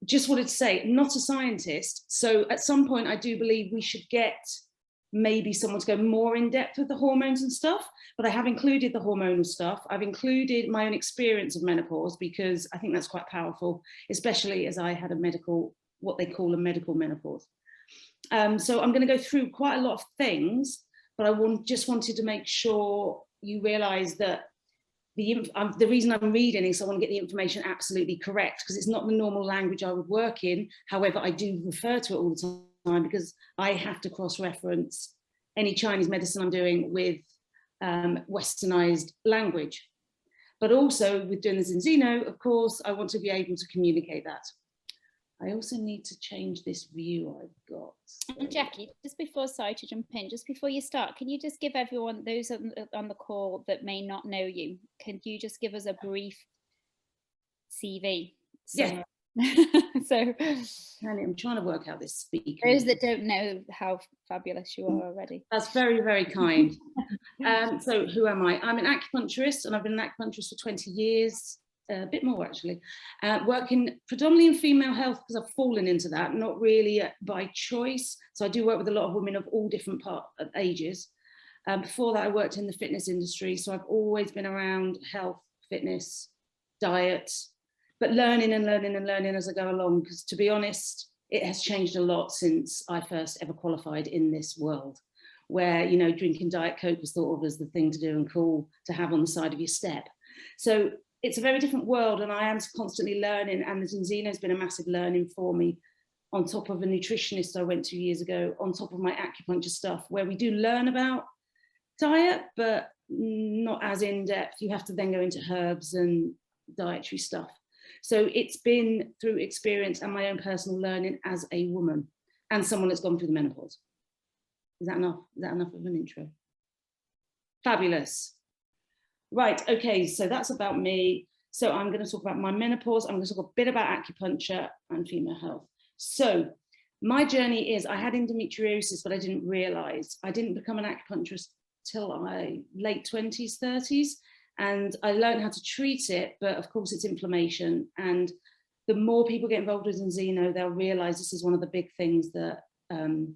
just wanted to say, not a scientist. So at some point, I do believe we should get maybe someone to go more in depth with the hormones and stuff, but I have included the hormonal stuff. I've included my own experience of menopause because I think that's quite powerful, especially as I had a medical, what they call a medical menopause. So I'm going to go through quite a lot of things, but I just wanted to make sure you realize that the reason I'm reading is I want to get the information absolutely correct, because it's not the normal language I would work in. However, I do refer to it all the time because I have to cross-reference any Chinese medicine I'm doing with westernized language. But also with doing the Zinzino, of course, I want to be able to communicate that. I also need to change this view I've got. And Jackie, just before, sorry to jump in, just before you start, can you just give everyone, those on the call that may not know you, can you just give us a brief CV? Yeah. So I'm trying to work out this speaker. Those that don't know how fabulous you are already. That's very, very kind. So who am I? I'm an acupuncturist, and I've been an acupuncturist for 20 years. A bit more actually, working predominantly in female health because I've fallen into that, not really by choice. So I do work with a lot of women of all different ages. Before that, I worked in the fitness industry, so I've always been around health, fitness, diet, but learning and learning and learning as I go along, because to be honest, it has changed a lot since I first ever qualified in this world, where, you know, drinking Diet Coke was thought of as the thing to do and cool to have on the side of your step. So it's a very different world, and I am constantly learning, and the Zinzino has been a massive learning for me, on top of a nutritionist I went to years ago, on top of my acupuncture stuff, where we do learn about diet, but not as in depth. You have to then go into herbs and dietary stuff. So it's been through experience and my own personal learning as a woman and someone that's gone through the menopause. Is that enough? Is that enough of an intro? Fabulous. Right, okay, so that's about me. So I'm going to talk about my menopause. I'm going to talk a bit about acupuncture and female health. So my journey is, I had endometriosis, but I didn't realize. I didn't become an acupuncturist till my late 20s, 30s. And I learned how to treat it, but of course it's inflammation. And the more people get involved with Zinzino, they'll realize this is one of the big things that Zinzino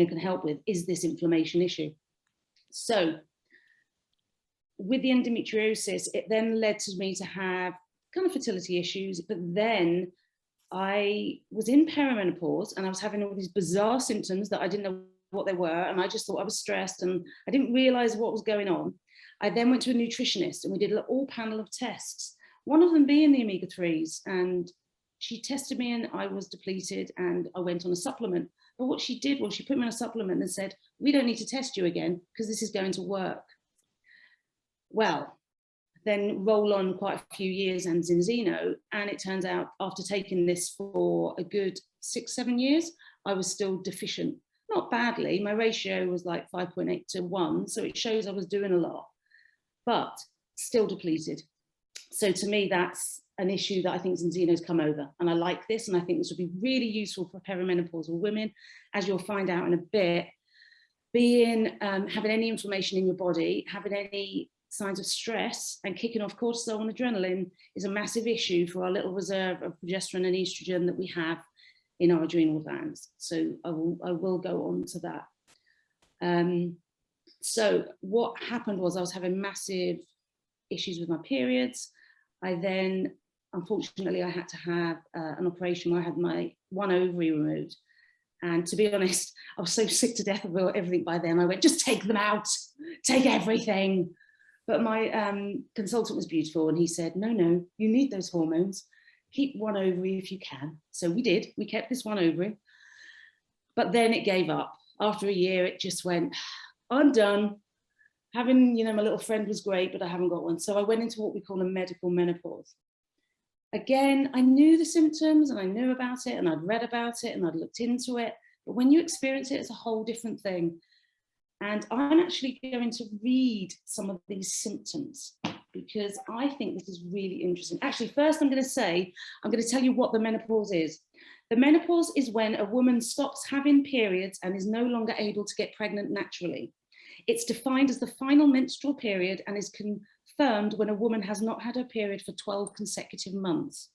can help with, is this inflammation issue. So with the endometriosis, it then led to me to have kind of fertility issues, but then I was in perimenopause and I was having all these bizarre symptoms that I didn't know what they were, and I just thought I was stressed and I didn't realize what was going on. I then went to a nutritionist and we did an all panel of tests, one of them being the omega-3s, and she tested me and I was depleted and I went on a supplement. But what she did was she put me on a supplement and said, we don't need to test you again because this is going to work. Well, then roll on quite a few years and Zinzino, and it turns out after taking this for a good 6-7 years, I was still deficient. Not badly, my ratio was like 5.8 to 1, so it shows I was doing a lot, but still depleted. So to me, that's an issue that I think Zinzino's come over, and I like this, and I think this would be really useful for perimenopausal women, as you'll find out in a bit. Having any inflammation in your body, having any signs of stress, and kicking off cortisol and adrenaline is a massive issue for our little reserve of progesterone and estrogen that we have in our adrenal glands. So I will go on to that. So what happened was I was having massive issues with my periods. I then, unfortunately, I had to have an operation where I had my one ovary removed. And to be honest, I was so sick to death of everything by then. I went, just take them out, take everything. But my consultant was beautiful, and he said, no, you need those hormones. Keep one ovary if you can. So we did. We kept this one ovary. But then it gave up. After a year, it just went, I'm done. Having, my little friend was great, but I haven't got one. So I went into what we call a medical menopause. Again, I knew the symptoms and I knew about it and I'd read about it and I'd looked into it. But when you experience it, it's a whole different thing. And I'm actually going to read some of these symptoms because I think this is really interesting. Actually, first I'm going to tell you what the menopause is. The menopause is when a woman stops having periods and is no longer able to get pregnant naturally. It's defined as the final menstrual period and is confirmed when a woman has not had her period for 12 consecutive months.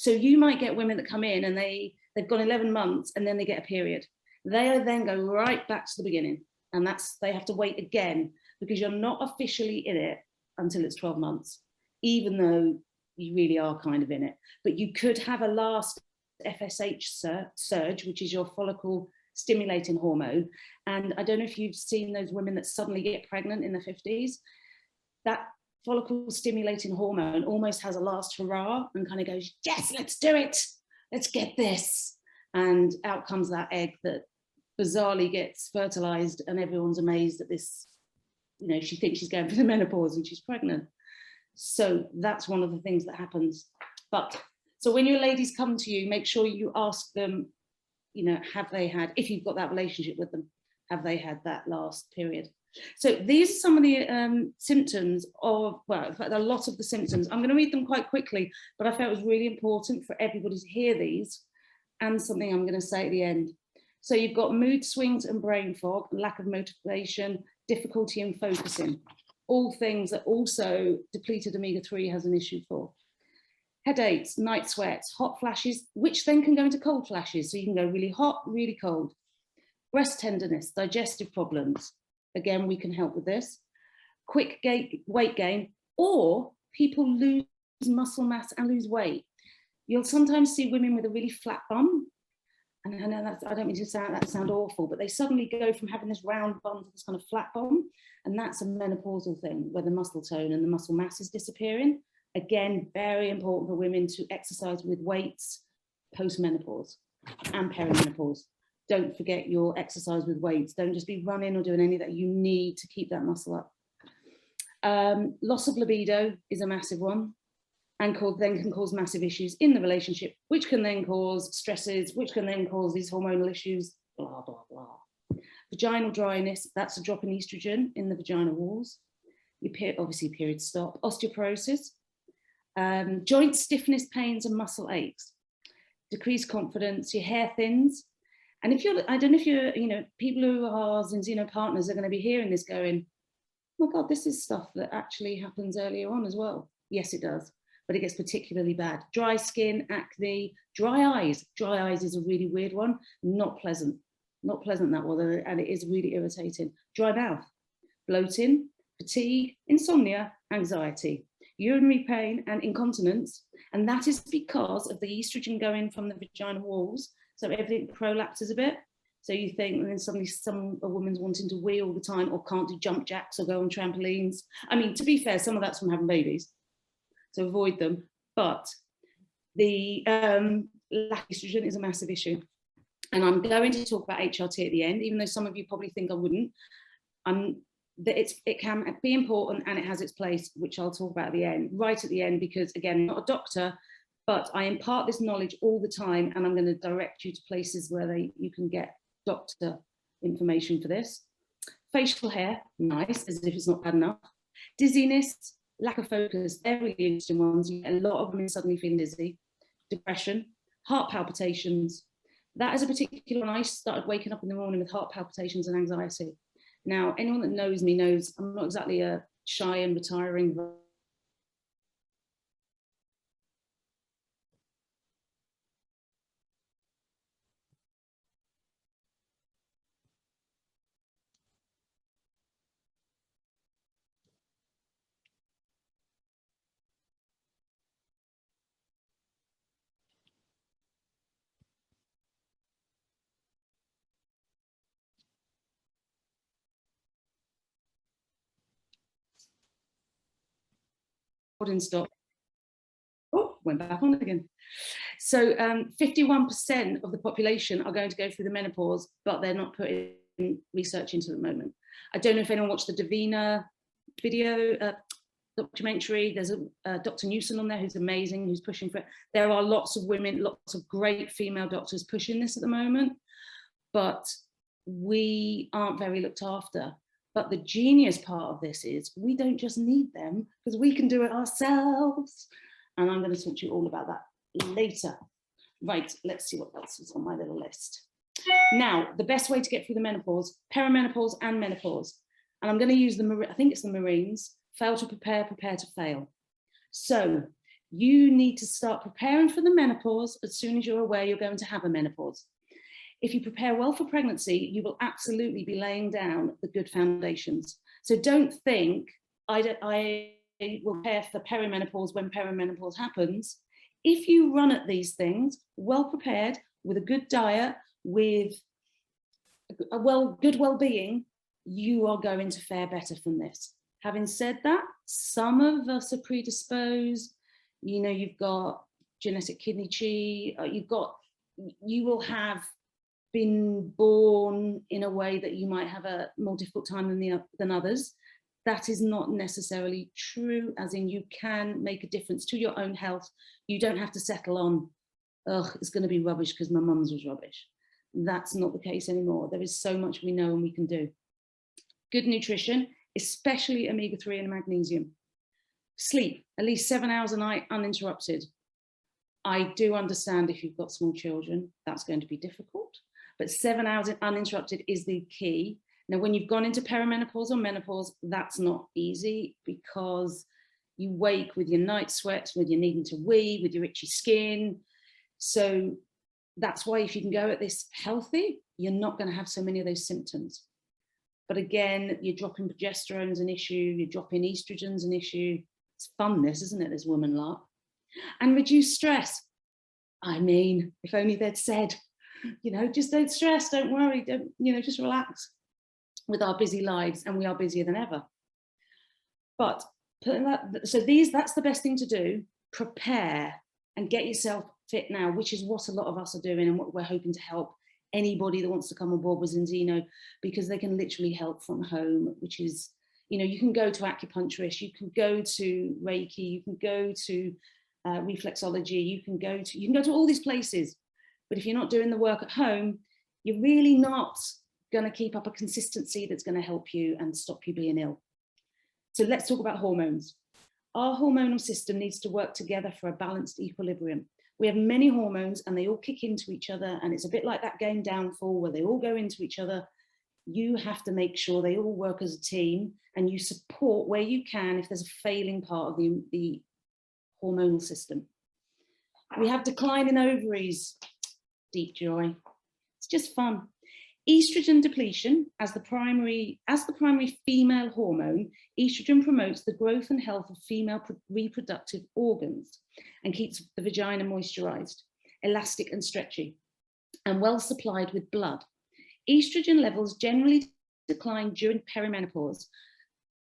So you might get women that come in and they've gone 11 months and then they get a period. They then go right back to the beginning, and they have to wait again, because you're not officially in it until it's 12 months, even though you really are kind of in it. But you could have a last FSH surge, which is your follicle stimulating hormone. And I don't know if you've seen those women that suddenly get pregnant in their 50s. That follicle stimulating hormone almost has a last hurrah and kind of goes, yes, let's do it. Let's get this. And out comes that egg that bizarrely gets fertilized, and everyone's amazed at this. You know, she thinks she's going for the menopause and she's pregnant. So that's one of the things that happens. But so when your ladies come to you, make sure you ask them, you know, have they had, if you've got that relationship with them, have they had that last period? So these are some of the symptoms of, well, in fact, a lot of the symptoms. I'm going to read them quite quickly, but I felt it was really important for everybody to hear these, and something I'm going to say at the end. So you've got mood swings and brain fog, lack of motivation, difficulty in focusing, all things that also depleted omega-3 has an issue for. Headaches, night sweats, hot flashes, which then can go into cold flashes. So you can go really hot, really cold. Breast tenderness, digestive problems. Again, we can help with this. Quick weight gain, or people lose muscle mass and lose weight. You'll sometimes see women with a really flat bum. And I know I don't mean to sound awful, but they suddenly go from having this round bum to this kind of flat bum. And that's a menopausal thing, where the muscle tone and the muscle mass is disappearing. Again, very important for women to exercise with weights post-menopause and perimenopause. Don't forget your exercise with weights. Don't just be running or doing any of that. You need to keep that muscle up. Loss of libido is a massive one, and then can cause massive issues in the relationship, which can then cause stresses, which can then cause these hormonal issues, blah, blah, blah. Vaginal dryness, that's a drop in estrogen in the vaginal walls. Obviously periods stop. Osteoporosis, joint stiffness, pains and muscle aches, decreased confidence, your hair thins. And if you're, I don't know if you're, you know, people who are Zinzino partners are going to be hearing this going, oh my God, this is stuff that actually happens earlier on as well. Yes, it does, but it gets particularly bad. Dry skin, acne, dry eyes. Dry eyes is a really weird one, not pleasant. Not pleasant, that one, and it is really irritating. Dry mouth, bloating, fatigue, insomnia, anxiety, urinary pain and incontinence. And that is because of the estrogen going from the vaginal walls. So everything prolapses a bit. So you think, and then suddenly a woman's wanting to wee all the time, or can't do jump jacks or go on trampolines. I mean, to be fair, some of that's from having babies, so avoid them. But the lack of estrogen is a massive issue. And I'm going to talk about HRT at the end, even though some of you probably think I wouldn't. It can be important, and it has its place, which I'll talk about at the end, right at the end, because again, I'm not a doctor, but I impart this knowledge all the time, and I'm going to direct you to places where you can get doctor information for this. Facial hair, nice, as if it's not bad enough. Dizziness, lack of focus, they're really interesting ones. You get a lot of women suddenly feeling dizzy. Depression, heart palpitations. That is a particular one. I started waking up in the morning with heart palpitations and anxiety. Now, anyone that knows me knows I'm not exactly a shy and retiring. Stop. Oh, went back on again. So 51% of the population are going to go through the menopause, but they're not putting research into it at the moment. I don't know if anyone watched the Davina video documentary. There's a Dr. Newson on there who's amazing, who's pushing for it. There are lots of women, lots of great female doctors pushing this at the moment, but we aren't very looked after. But the genius part of this is we don't just need them, because we can do it ourselves. And I'm going to talk to you all about that later. Right, let's see what else is on my little list. Now, the best way to get through the menopause, perimenopause and menopause. And I'm going to use I think it's the Marines, fail to prepare, prepare to fail. So You need to start preparing for the menopause as soon as you're aware you're going to have a menopause. If you prepare well for pregnancy, you will absolutely be laying down the good foundations. So don't think I will prepare for perimenopause when perimenopause happens. If you run at these things well prepared, with a good diet, with a good well-being, you are going to fare better from this. Having said that, some of us are predisposed. You know, you've got genetic kidney chi, you will have been born in a way that you might have a more difficult time than others. That is not necessarily true, as in you can make a difference to your own health. You don't have to settle on, oh, it's going to be rubbish because my mum's was rubbish. That's not the case anymore. There is so much we know and we can do. Good nutrition, especially omega-3 and magnesium. Sleep, at least 7 hours a night uninterrupted. I do understand if you've got small children, that's going to be difficult, but 7 hours uninterrupted is the key. Now, when you've gone into perimenopause or menopause, that's not easy because you wake with your night sweats, with your needing to wee, with your itchy skin. So that's why if you can go at this healthy, you're not going to have so many of those symptoms. But again, you're dropping progesterone's an issue, you're dropping estrogen's an issue. It's fun, this, isn't it, this woman lark? And reduce stress. I mean, if only they'd said, you know, just don't stress, don't worry, don't, you know, just relax with our busy lives, and we are busier than ever. But that's the best thing to do. Prepare and get yourself fit now, which is what a lot of us are doing and what we're hoping to help anybody that wants to come on board with Zinzino, because they can literally help from home, which is, you know, you can go to acupuncturists, you can go to Reiki, you can go to reflexology, you can go to all these places. But if you're not doing the work at home, you're really not going to keep up a consistency that's going to help you and stop you being ill. So let's talk about hormones. Our hormonal system needs to work together for a balanced equilibrium. We have many hormones and they all kick into each other, and it's a bit like that game Downfall where they all go into each other. You have to make sure they all work as a team, and you support where you can if there's a failing part of the hormonal system. We have declining ovaries. Deep joy. It's just fun. Estrogen depletion, as the primary female hormone, estrogen promotes the growth and health of female reproductive organs and keeps the vagina moisturized, elastic and stretchy, and well supplied with blood. Estrogen levels generally decline during perimenopause,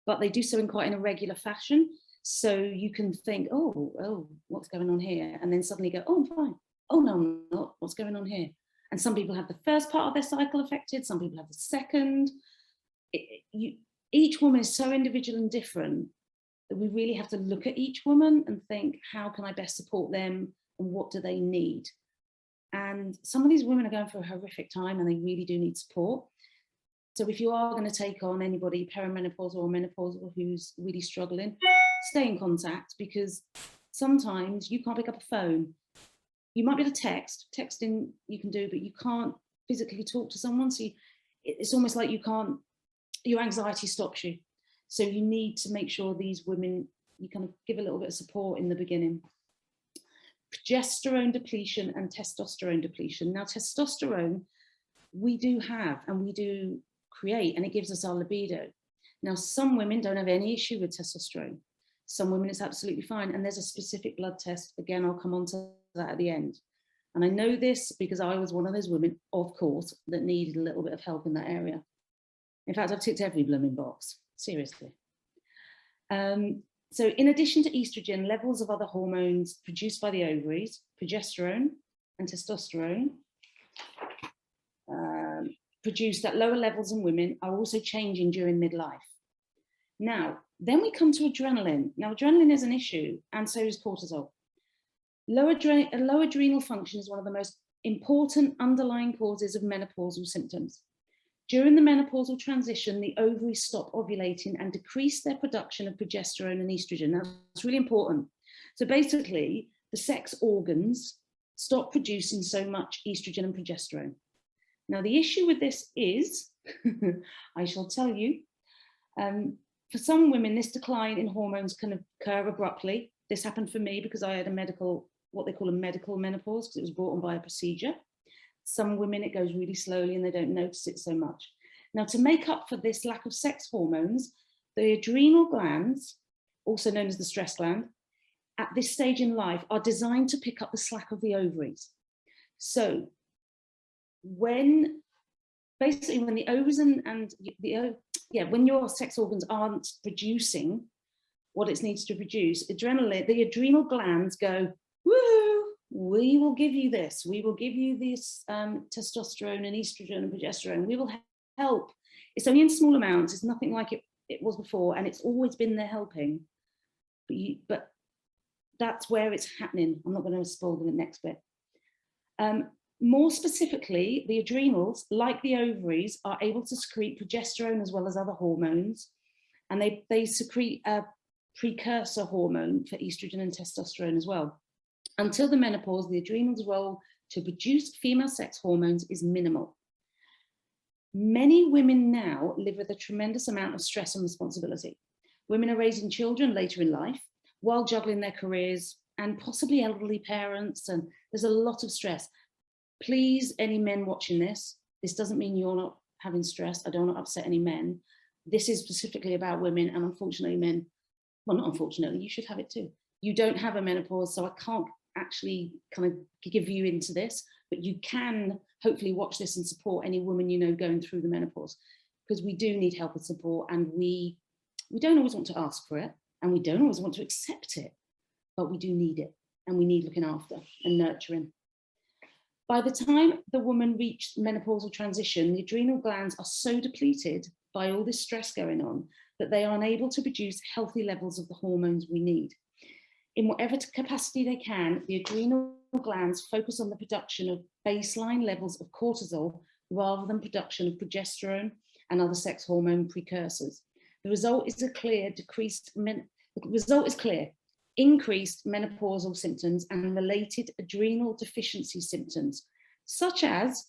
but they do so in quite an irregular fashion. So you can think, oh, what's going on here? And then suddenly go, oh, I'm fine. Oh, no, I'm not. What's going on here? And some people have the first part of their cycle affected. Some people have the second. Each woman is so individual and different that we really have to look at each woman and think, how can I best support them and what do they need? And some of these women are going through a horrific time and they really do need support. So if you are going to take on anybody perimenopausal or menopausal who's really struggling, stay in contact, because sometimes you can't pick up a phone. You might be able to texting you can do, but you can't physically talk to someone. So it's almost like your anxiety stops you. So you need to make sure these women, you kind of give a little bit of support in the beginning. Progesterone depletion and testosterone depletion. Now, testosterone, we do have and we do create, and it gives us our libido. Now, some women don't have any issue with testosterone. Some women it's absolutely fine. And there's a specific blood test. Again, I'll come on to that at the end. And I know this because I was one of those women, of course, that needed a little bit of help in that area. In fact, I've ticked every blooming box, seriously. So in addition to estrogen, levels of other hormones produced by the ovaries, progesterone and testosterone, produced at lower levels in women, are also changing during midlife. Now, then we come to adrenaline. Now, adrenaline is an issue, and so is cortisol. Low adrenal function is one of the most important underlying causes of menopausal symptoms. During the menopausal transition, the ovaries stop ovulating and decrease their production of progesterone and estrogen. Now, that's really important. So basically, the sex organs stop producing so much estrogen and progesterone. Now, the issue with this is, I shall tell you, for some women, this decline in hormones can occur abruptly. This happened for me because I had what they call a medical menopause, because it was brought on by a procedure. Some women, it goes really slowly and they don't notice it so much. Now, to make up for this lack of sex hormones, the adrenal glands, also known as the stress gland, at this stage in life are designed to pick up the slack of the ovaries. So when the ovaries when your sex organs aren't producing what it needs to produce, the adrenal glands go, woo, we will give you this. We will give you this testosterone and estrogen and progesterone. We will help. It's only in small amounts. It's nothing like it was before, and it's always been there helping. But that's where it's happening. I'm not going to spoil the next bit. More specifically, the adrenals, like the ovaries, are able to secrete progesterone as well as other hormones, and they secrete a precursor hormone for estrogen and testosterone as well. Until the menopause, the adrenals' role to produce female sex hormones is minimal. Many women now live with a tremendous amount of stress and responsibility. Women are raising children later in life while juggling their careers and possibly elderly parents, and there's a lot of stress. Please, any men watching this doesn't mean you're not having stress. I don't want to upset any men. This is specifically about women, and unfortunately men, well, not unfortunately, you should have it too. You don't have a menopause, so I can't actually kind of give you into this, but you can hopefully watch this and support any woman you know going through the menopause, because we do need help and support, and we don't always want to ask for it, and we don't always want to accept it, but we do need it, and we need looking after and nurturing. By the time the woman reached menopausal transition, the adrenal glands are so depleted by all this stress going on that they are unable to produce healthy levels of the hormones we need. In whatever capacity they can, the adrenal glands focus on the production of baseline levels of cortisol rather than production of progesterone and other sex hormone precursors. The result is increased menopausal symptoms and related adrenal deficiency symptoms, such as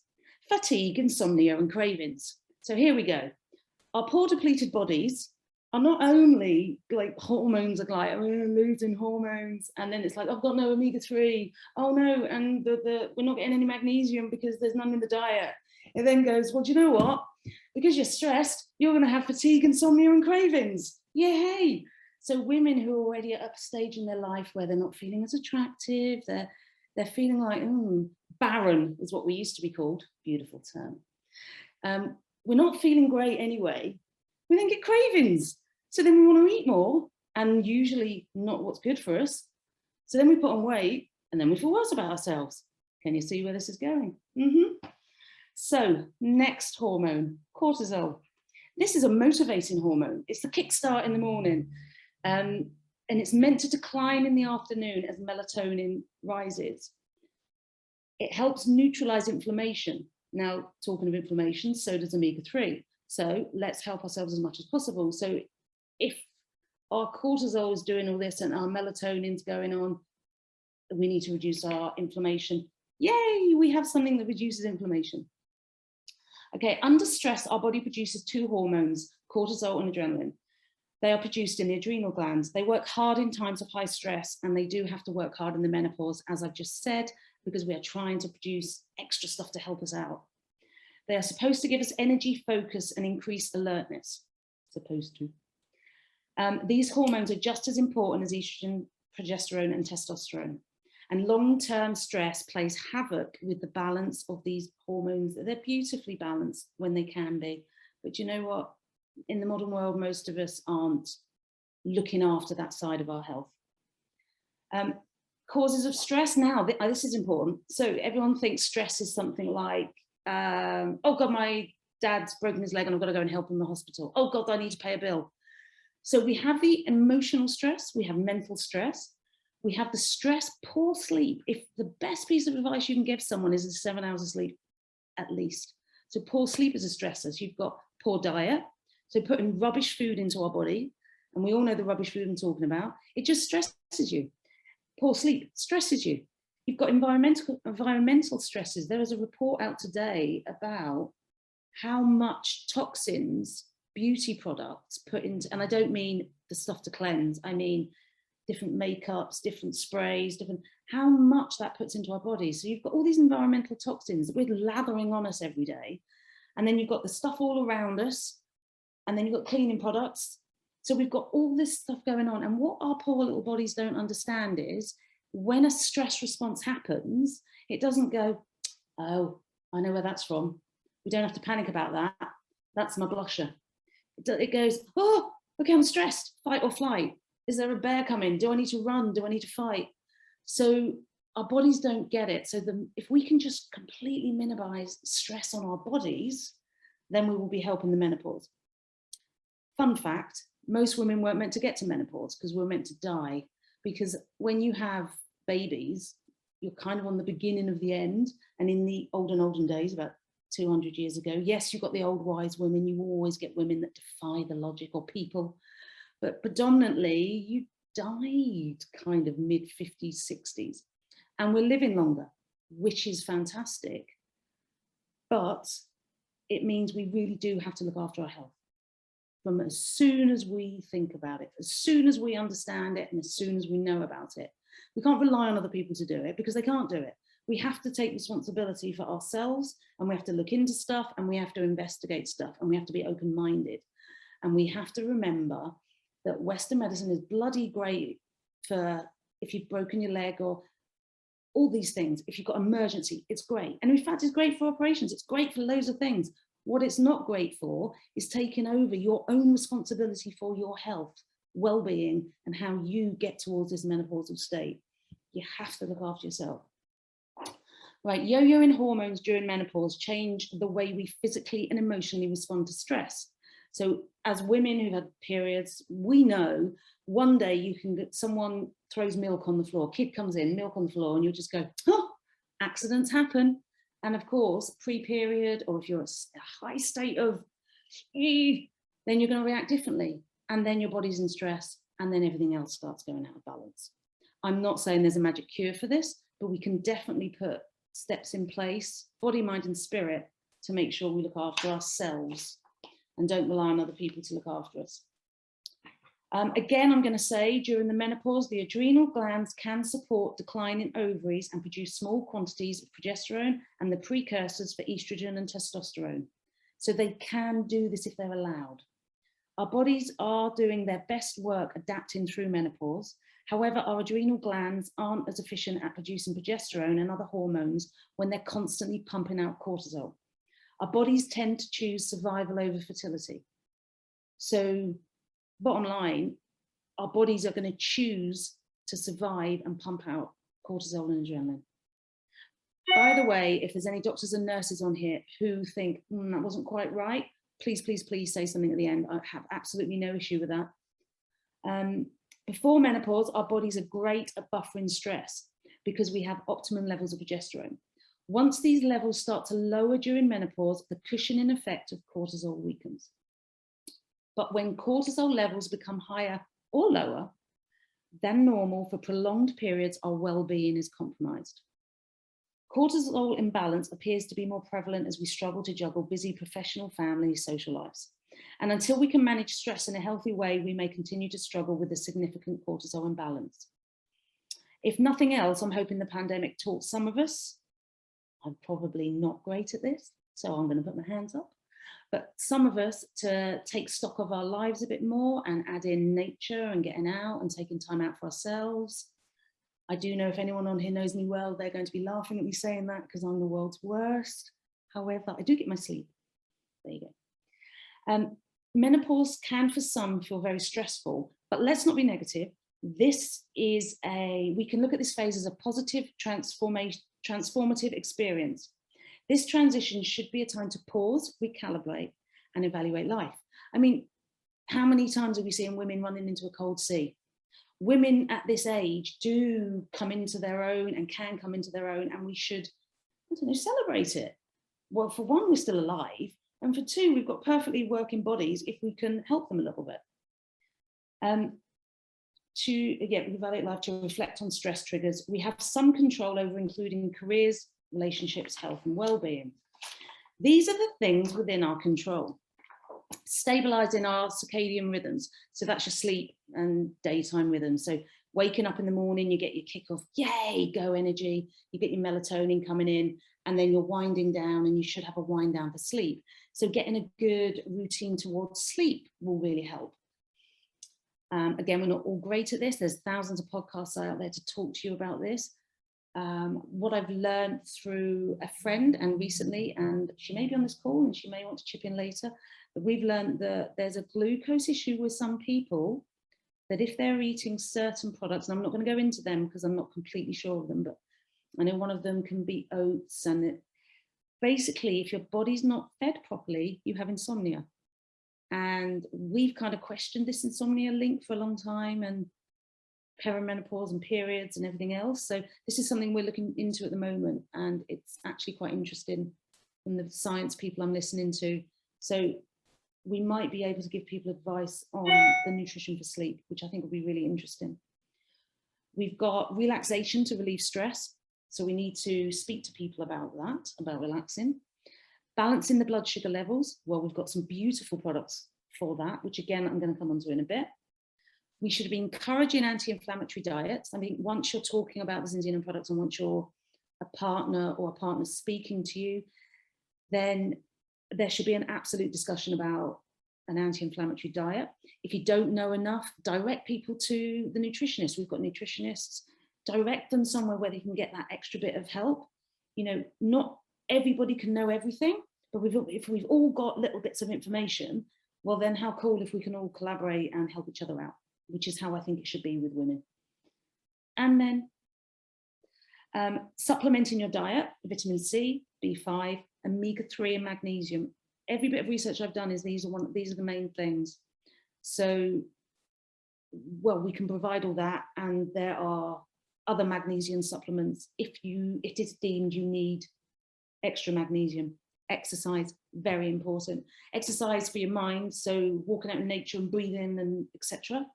fatigue, insomnia, and cravings. So here we go. Our poor depleted bodies are not only like hormones are like, we're losing hormones, and then it's like, I've got no omega-3, oh no, and we're not getting any magnesium because there's none in the diet. It then goes, well, do you know what? Because you're stressed, you're going to have fatigue, insomnia, and cravings. Yay! So women who are already at a stage in their life where they're not feeling as attractive, they're feeling like, barren is what we used to be called, beautiful term. We're not feeling great anyway. We then get cravings. So then we want to eat more, and usually not what's good for us. So then we put on weight, and then we feel worse about ourselves. Can you see where this is going? So next hormone, cortisol. This is a motivating hormone. It's the kickstart in the morning. And it's meant to decline in the afternoon as melatonin rises. It helps neutralize inflammation. Now, talking of inflammation, so does omega-3. So let's help ourselves as much as possible. So if our cortisol is doing all this and our melatonin's going on, we need to reduce our inflammation. Yay, we have something that reduces inflammation. Okay, under stress, our body produces two hormones, cortisol and adrenaline. They are produced in the adrenal glands. They work hard in times of high stress, and they do have to work hard in the menopause, as I've just said, because we are trying to produce extra stuff to help us out. They are supposed to give us energy, focus, and increase alertness. Supposed to. These hormones are just as important as estrogen, progesterone, and testosterone. And long-term stress plays havoc with the balance of these hormones. They're beautifully balanced when they can be. But you know what? In the modern world, most of us aren't looking after that side of our health. Causes of stress. Now, this is important. So everyone thinks stress is something like, oh God, my dad's broken his leg and I've got to go and help him in the hospital. Oh God, I need to pay a bill. So we have the emotional stress, we have mental stress, we have the stress, poor sleep. If the best piece of advice you can give someone is 7 hours of sleep, at least. So poor sleep is a stressor. So you've got poor diet, so putting rubbish food into our body, and we all know the rubbish food I'm talking about, it just stresses you. Poor sleep stresses you. You've got environmental stresses. There is a report out today about how much toxins beauty products put into, and I don't mean the stuff to cleanse, I mean different makeups, different sprays, how much that puts into our bodies. So you've got all these environmental toxins that we're lathering on us every day. And then you've got the stuff all around us. And then you've got cleaning products. So we've got all this stuff going on. And what our poor little bodies don't understand is when a stress response happens, it doesn't go, oh, I know where that's from. We don't have to panic about that. That's my blusher. It goes, oh, okay, I'm stressed, fight or flight. Is there a bear coming? Do I need to run? Do I need to fight? So our bodies don't get it. So if we can just completely minimize stress on our bodies, then we will be helping the menopause. Fun fact, most women weren't meant to get to menopause because we're meant to die. Because when you have babies, you're kind of on the beginning of the end. And in the olden days, about 200 years ago, yes, you've got the old wise women. You always get women that defy the logic, or people. But predominantly, you died kind of mid-50s, 60s. And we're living longer, which is fantastic. But it means we really do have to look after our health. From as soon as we think about it, as soon as we understand it, and as soon as we know about it. We can't rely on other people to do it because they can't do it. We have to take responsibility for ourselves, and we have to look into stuff, and we have to investigate stuff, and we have to be open-minded. And we have to remember that Western medicine is bloody great for if you've broken your leg or all these things. If you've got emergency, it's great. And in fact, it's great for operations. It's great for loads of things. What it's not great for is taking over your own responsibility for your health, well-being, and how you get towards this menopausal state. You have to look after yourself. Right, yo-yoing hormones during menopause change the way we physically and emotionally respond to stress. So as women who've had periods, we know one day you can get someone throws milk on the floor, kid comes in, milk on the floor, and you'll just go, oh, accidents happen. And of course, pre-period, or if you're a high state of, then you're going to react differently. And then your body's in stress, and then everything else starts going out of balance. I'm not saying there's a magic cure for this, but we can definitely put steps in place, body, mind, and spirit, to make sure we look after ourselves and don't rely on other people to look after us. Again, I'm going to say during the menopause, the adrenal glands can support decline in ovaries and produce small quantities of progesterone and the precursors for estrogen and testosterone. So they can do this if they're allowed. Our bodies are doing their best work adapting through menopause. However, our adrenal glands aren't as efficient at producing progesterone and other hormones when they're constantly pumping out cortisol. Our bodies tend to choose survival over fertility. So bottom line, our bodies are going to choose to survive and pump out cortisol and adrenaline. By the way, if there's any doctors and nurses on here who think that wasn't quite right, please, please, please say something at the end. I have absolutely no issue with that. Before menopause, our bodies are great at buffering stress because we have optimum levels of progesterone. Once these levels start to lower during menopause, the cushioning effect of cortisol weakens. But when cortisol levels become higher or lower than normal for prolonged periods, our well-being is compromised. Cortisol imbalance appears to be more prevalent as we struggle to juggle busy professional, family, social lives. And until we can manage stress in a healthy way, we may continue to struggle with a significant cortisol imbalance. If nothing else, I'm hoping the pandemic taught some of us, I'm probably not great at this, so I'm going to put my hands up, but some of us to take stock of our lives a bit more and add in nature and getting out and taking time out for ourselves. I do know if anyone on here knows me well, they're going to be laughing at me saying that because I'm the world's worst. However, I do get my sleep. There you go. Menopause can for some feel very stressful, but let's not be negative. We can look at this phase as a positive transformative experience. This transition should be a time to pause, recalibrate, and evaluate life. I mean, how many times are we seeing women running into a cold sea? Women at this age do come into their own and can come into their own, and we should, I don't know, celebrate it. Well, for one, we're still alive, and for two, we've got perfectly working bodies if we can help them a little bit. To evaluate life, to reflect on stress triggers. We have some control over including careers, relationships, health, and well-being. These are the things within our control. Stabilizing our circadian rhythms. So that's your sleep and daytime rhythms. So waking up in the morning, you get your kick off, yay, go energy, you get your melatonin coming in, and then you're winding down, and you should have a wind down for sleep. So getting a good routine towards sleep will really help. Again, we're not all great at this. There's thousands of podcasts out there to talk to you about this. What I've learned through a friend and recently, and she may be on this call and she may want to chip in later, but we've learned that there's a glucose issue with some people, that if they're eating certain products, and I'm not going to go into them because I'm not completely sure of them, but I know one of them can be oats, and basically if your body's not fed properly, you have insomnia. And we've kind of questioned this insomnia link for a long time, and perimenopause and periods and everything else. So this is something we're looking into at the moment, and it's actually quite interesting from the science people I'm listening to. So we might be able to give people advice on the nutrition for sleep, which I think will be really interesting. We've got relaxation to relieve stress. So we need to speak to people about that, about relaxing. Balancing the blood sugar levels. Well, we've got some beautiful products for that, which again, I'm going to come on to in a bit. We should be encouraging anti-inflammatory diets. I mean, once you're talking about the Zinzino products, and once you're a partner or a partner speaking to you, then there should be an absolute discussion about an anti-inflammatory diet. If you don't know enough, direct people to the nutritionist. We've got nutritionists. Direct them somewhere where they can get that extra bit of help. You know, not everybody can know everything, but if we've all got little bits of information, well then how cool if we can all collaborate and help each other out, which is how I think it should be with women. And then supplementing your diet, vitamin C, B5, omega-3 and magnesium. Every bit of research I've done is these are the main things. So, well, we can provide all that, and there are other magnesium supplements if it is deemed you need extra magnesium. Exercise, very important. Exercise for your mind, so walking out in nature and breathing and etc.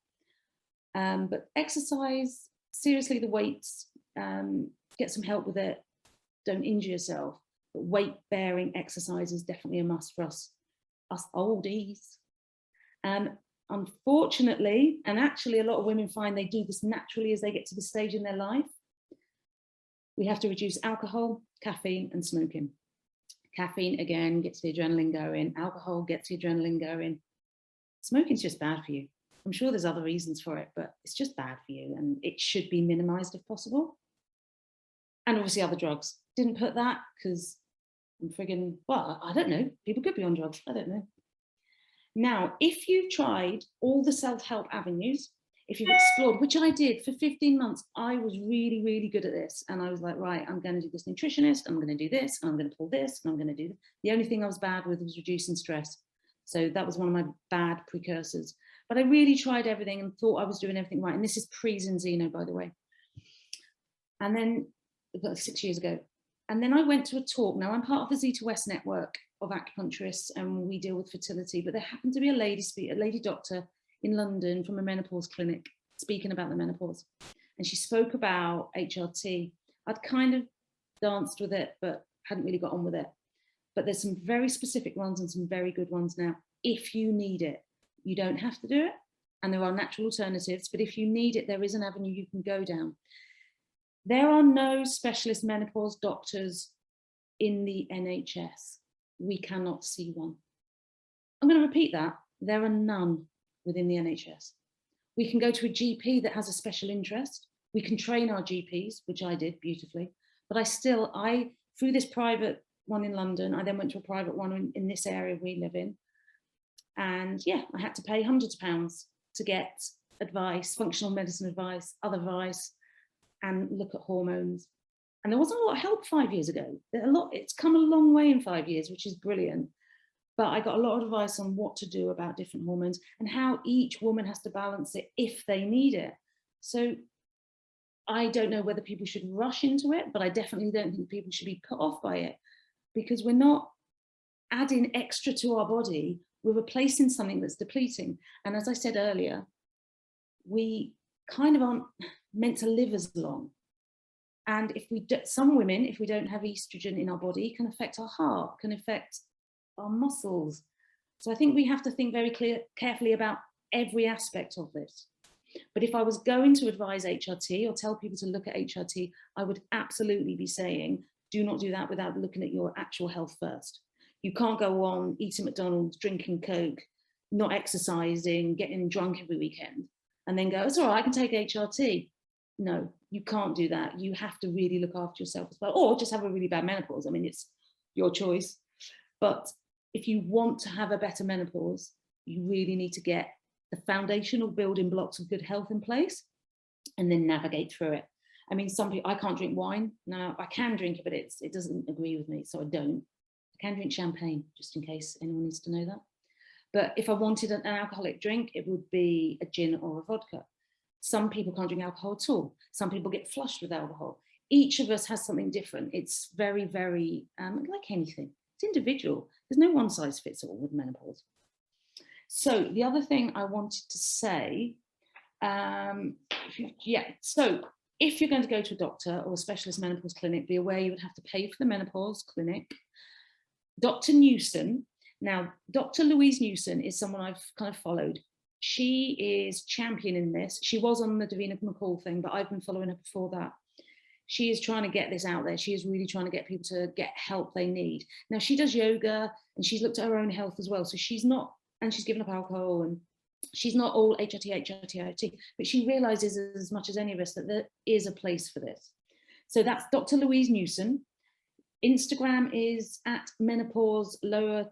But exercise, seriously, the weights, get some help with it. Don't injure yourself. But weight bearing exercise is definitely a must for us oldies. Unfortunately, and actually a lot of women find they do this naturally as they get to the stage in their life, we have to reduce alcohol, caffeine and smoking. Caffeine, again, gets the adrenaline going. Alcohol gets the adrenaline going. Smoking's just bad for you. I'm sure there's other reasons for it, but it's just bad for you, and it should be minimized if possible. And obviously other drugs. Didn't put that because I'm friggin', well, I don't know. People could be on drugs. I don't know. Now, if you've tried all the self-help avenues, if you've explored, which I did for 15 months, I was really, really good at this. And I was like, right, I'm going to do this nutritionist, I'm going to do this, and I'm going to pull this, and I'm going to do this. The only thing I was bad with was reducing stress. So that was one of my bad precursors. But I really tried everything and thought I was doing everything right. And this is pre-Zinzino, by the way. And then, about 6 years ago. And then I went to a talk. Now, I'm part of the Zeta West network of acupuncturists, and we deal with fertility. But there happened to be a lady doctor in London from a menopause clinic speaking about the menopause. And she spoke about HRT. I'd kind of danced with it, but hadn't really got on with it. But there's some very specific ones and some very good ones now. If you need it, you don't have to do it. And there are natural alternatives, but if you need it, there is an avenue you can go down. There are no specialist menopause doctors in the NHS. We cannot see one. I'm going to repeat that. There are none within the NHS. We can go to a GP that has a special interest. We can train our GPs, which I did beautifully. But I through this private one in London, I then went to a private one in this area we live in. And yeah, I had to pay hundreds of pounds to get advice, functional medicine advice, other advice, and look at hormones. And there wasn't a lot of help 5 years ago. It's come a long way in 5 years, which is brilliant. But I got a lot of advice on what to do about different hormones and how each woman has to balance it if they need it. So I don't know whether people should rush into it, but I definitely don't think people should be put off by it, because we're not adding extra to our body. We're replacing something that's depleting. And as I said earlier, we kind of aren't meant to live as long. And some women, if we don't have estrogen in our body, can affect our heart, can affect our muscles. So I think we have to think very carefully about every aspect of this. But if I was going to advise HRT or tell people to look at HRT, I would absolutely be saying, do not do that without looking at your actual health first. You can't go on eating McDonald's, drinking Coke, not exercising, getting drunk every weekend, and then go, it's all right, I can take HRT. No, you can't do that. You have to really look after yourself as well, or just have a really bad menopause. I mean, it's your choice. But if you want to have a better menopause, you really need to get the foundational building blocks of good health in place and then navigate through it. I mean, some people, I can't drink wine. Now, I can drink it, but it doesn't agree with me, so I don't. I can drink champagne, just in case anyone needs to know that. But if I wanted an alcoholic drink, it would be a gin or a vodka. Some people can't drink alcohol at all. Some people get flushed with alcohol. Each of us has something different. It's very, very, like anything, it's individual. There's no one size fits all with menopause. So the other thing I wanted to say, so if you're going to go to a doctor or a specialist menopause clinic, be aware you would have to pay for the menopause clinic. Dr. Newson, now Dr. Louise Newson is someone I've kind of followed. She is championing this. She was on the Davina McCall thing, but I've been following her before that. She is trying to get this out there. She is really trying to get people to get help they need. Now, she does yoga and she's looked at her own health as well. So she's not, and she's given up alcohol, and she's not all HRT, but she realizes as much as any of us that there is a place for this. So that's Dr. Louise Newson. Instagram is at menopause lower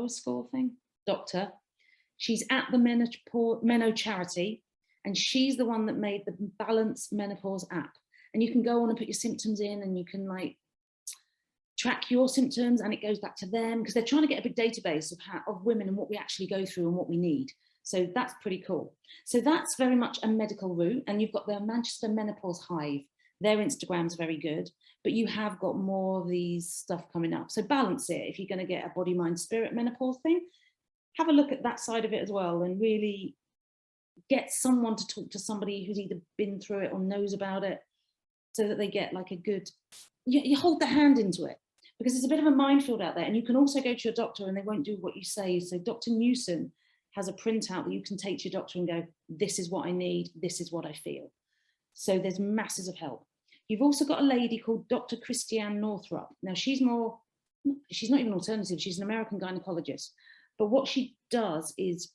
score thing, doctor. She's at the Meno charity, and she's the one that made the Balance Menopause app. And you can go on and put your symptoms in, and you can like track your symptoms, and it goes back to them, because they're trying to get a big database of women and what we actually go through and what we need. So that's pretty cool. So that's very much a medical route. And you've got the Manchester Menopause Hive. Their Instagram's very good, but you have got more of these stuff coming up. So balance it. If you're going to get a body, mind, spirit menopause thing, have a look at that side of it as well, and really get someone to talk to somebody who's either been through it or knows about it, so that they get like a good, you hold the hand into it, because it's a bit of a minefield out there. And you can also go to your doctor and they won't do what you say. So Dr. Newson has a printout that you can take to your doctor and go, this is what I need, this is what I feel. So there's masses of help. You've also got a lady called Dr. Christiane Northrup. Now she's not even alternative, she's an American gynecologist. But what she does is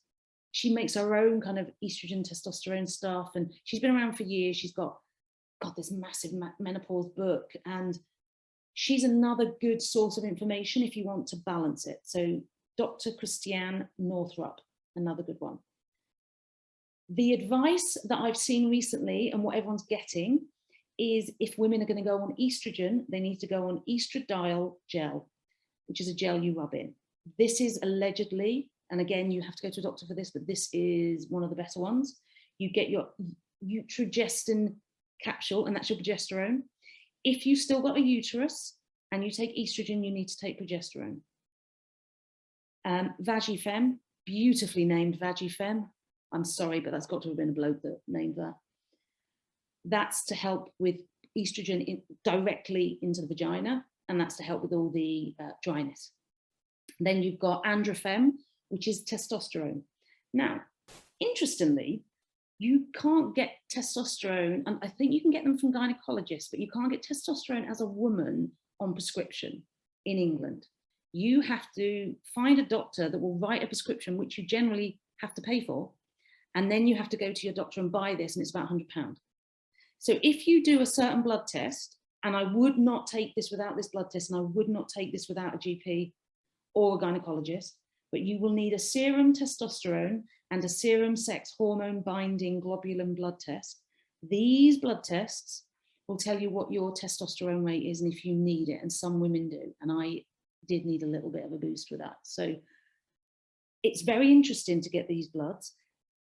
she makes her own kind of estrogen, testosterone stuff. And she's been around for years. She's got this massive menopause book. And she's another good source of information if you want to balance it. So Dr. Christiane Northrup, another good one. The advice that I've seen recently and what everyone's getting is if women are going to go on estrogen, they need to go on estradiol gel, which is a gel you rub in. This is allegedly, and again, you have to go to a doctor for this, but this is one of the better ones. You get your utrogestin capsule, and that's your progesterone. If you still got a uterus and you take estrogen, you need to take progesterone. Vagifem, beautifully named Vagifem. I'm sorry, but that's got to have been a bloke that named that. That's to help with estrogen directly into the vagina, and that's to help with all the dryness. Then you've got Androfem, which is testosterone. Now, interestingly, you can't get testosterone, and I think you can get them from gynecologists, but you can't get testosterone as a woman on prescription in England. You have to find a doctor that will write a prescription, which you generally have to pay for, and then you have to go to your doctor and buy this, and it's about £100. So if you do a certain blood test, and I would not take this without this blood test, and I would not take this without a GP or a gynecologist, but you will need a serum testosterone and a serum sex hormone binding globulin blood test. These blood tests will tell you what your testosterone rate is and if you need it, and some women do, and I did need a little bit of a boost with that. So it's very interesting to get these bloods.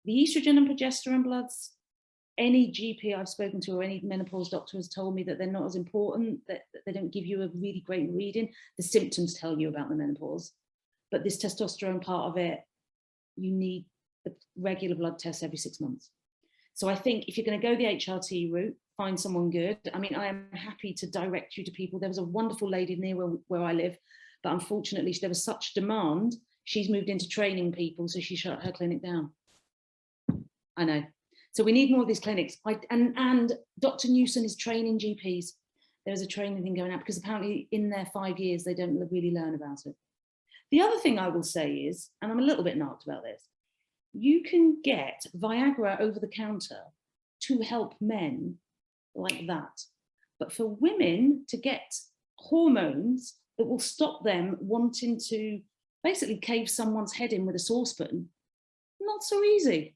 The estrogen and progesterone bloods, any GP I've spoken to or any menopause doctor has told me that they're not as important, that they don't give you a really great reading. The symptoms tell you about the menopause, but this testosterone part of it, you need the regular blood tests every 6 months. So I think if you're going to go the HRT route, find someone good. I mean, I am happy to direct you to people. There was a wonderful lady near where I live, but unfortunately there was such demand, she's moved into training people, so she shut her clinic down. I know. So we need more of these clinics. And Dr. Newson is training GPs. There's a training thing going out because apparently in their 5 years, they don't really learn about it. The other thing I will say is, and I'm a little bit narked about this, you can get Viagra over the counter to help men like that. But for women to get hormones that will stop them wanting to basically cave someone's head in with a saucepan, not so easy.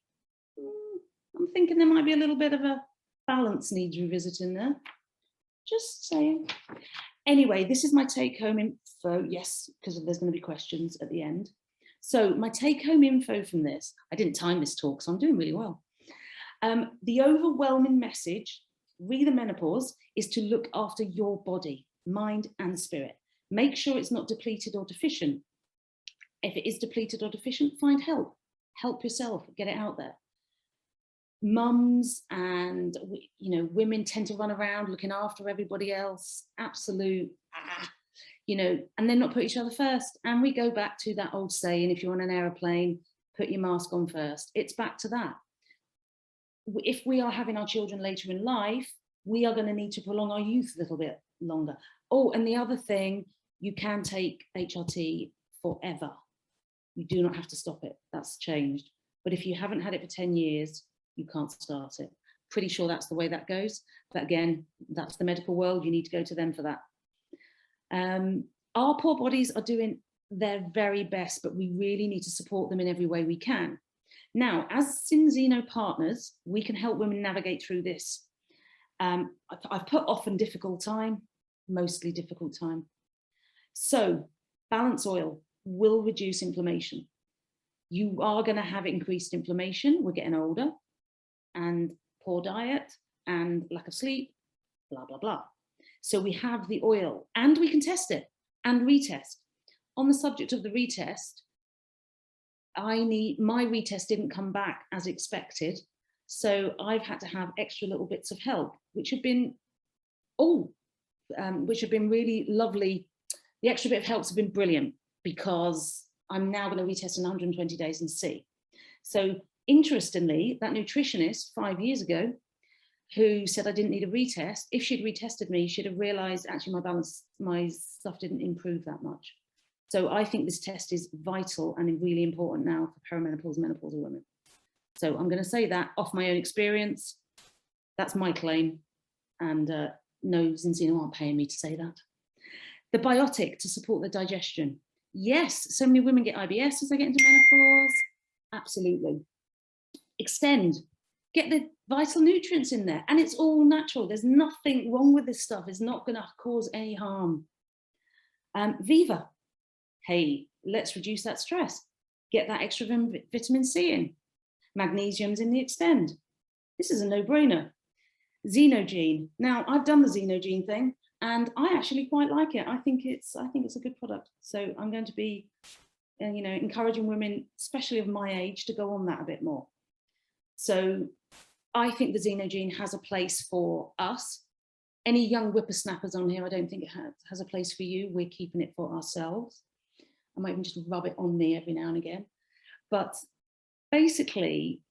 I'm thinking there might be a little bit of a balance needs revisiting there. Just saying. Anyway, this is my take-home info. Yes, because there's going to be questions at the end. So my take-home info from this, I didn't time this talk, so I'm doing really well. The overwhelming message, re the menopause, is to look after your body, mind and spirit. Make sure it's not depleted or deficient. If it is depleted or deficient, find help. Help yourself, get it out there. Mums and women tend to run around looking after everybody else, absolute, and then not put each other first. And we go back to that old saying, if you're on an aeroplane, put your mask on first. It's back to that. If we are having our children later in life, we are going to need to prolong our youth a little bit longer. Oh, and the other thing, you can take HRT forever. You do not have to stop it. That's changed. But if you haven't had it for 10 years, you can't start it. Pretty sure that's the way that goes. But again, that's the medical world. You need to go to them for that. Our poor bodies are doing their very best, but we really need to support them in every way we can. Now, as Synzeno partners, we can help women navigate through this. I've put often difficult time, mostly difficult time. So balance oil will reduce inflammation. You are going to have increased inflammation. We're getting older, and poor diet and lack of sleep, blah, blah, blah. So we have the oil and we can test it and retest. On the subject of the retest, my retest didn't come back as expected. So I've had to have extra little bits of help, which have been, really lovely. The extra bit of helps have been brilliant because I'm now going to retest in 120 days and see. So interestingly, that nutritionist 5 years ago who said I didn't need a retest, if she'd retested me, she'd have realized actually my stuff didn't improve that much. So I think this test is vital and really important now for perimenopausal, menopausal women. So I'm going to say that off my own experience. That's my claim. And no, Synzeno aren't paying me to say that. The biotic to support the digestion. Yes, so many women get IBS as they get into menopause. Absolutely. Extend. Get the vital nutrients in there. And it's all natural. There's nothing wrong with this stuff. It's not going to cause any harm. Viva. Hey, let's reduce that stress. Get that extra vitamin C in. Magnesium's in the Extend. This is a no-brainer. Xenogene. Now, I've done the Xenogene thing, and I actually quite like it. I think it's a good product. So I'm going to be, encouraging women, especially of my age, to go on that a bit more. So I think the Xenogene has a place for us. Any young whippersnappers on here, I don't think it has a place for you. We're keeping it for ourselves. I might even just rub it on me every now and again. But basically,